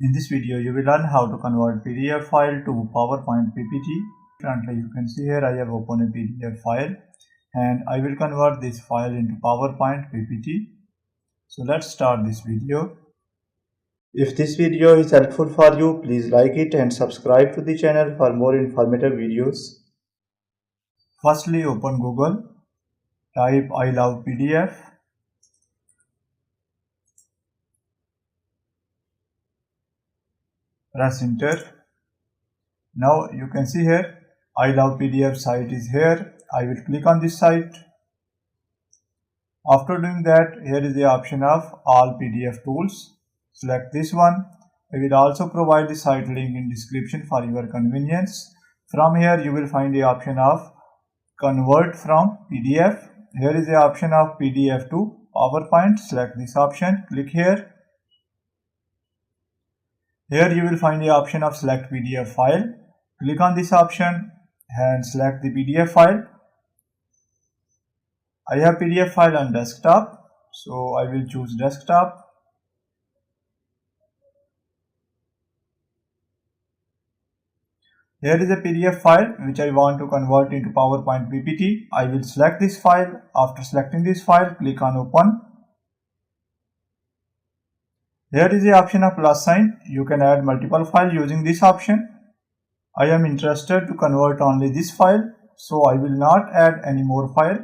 In this video, you will learn how to convert PDF file to PowerPoint PPT. Currently, you can see here I have opened a PDF file and I will convert this file into PowerPoint PPT. So let's start this video. If this video is helpful for you, please like it and subscribe to the channel for more informative videos. Firstly, open Google, type I love PDF. Press enter. Now you can see here I love PDF site is here. I will click on this site. After doing that, here is the option of all PDF tools. Select this one. I will also provide the site link in description for your convenience. From here you will find the option of convert from PDF. Here is the option of PDF to PowerPoint. Select this option. Click here. Here you will find the option of select PDF file. Click on this option and select the PDF file. I have PDF file on desktop, so I will choose desktop. Here is a PDF file which I want to convert into PowerPoint PPT. I will select this file. After selecting this file, click on open. Here is the option of plus sign. You can add multiple files using this option. I am interested to convert only this file, so I will not add any more file.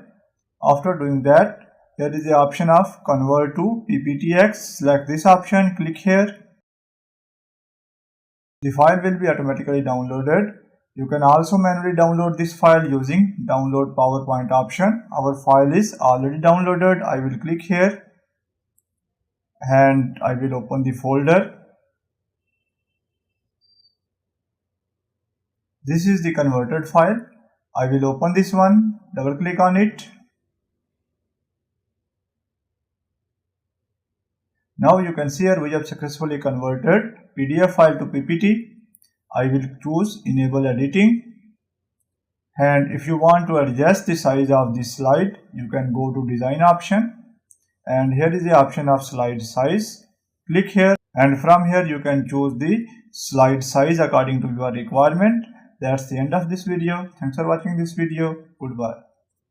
After doing that, here is the option of convert to PPTX. Select this option, click here. The file will be automatically downloaded. You can also manually download this file using download PowerPoint option. Our file is already downloaded. I will click here and I will open the folder. This is the converted file. I will open this one, double click on it. Now you can see here we have successfully converted PDF file to PPT. I will choose enable editing. And if you want to adjust the size of this slide, you can go to design option. And here is the option of slide size. Click here and from here you can choose the slide size according to your requirement. That's the end of this video. Thanks for watching this video. Goodbye.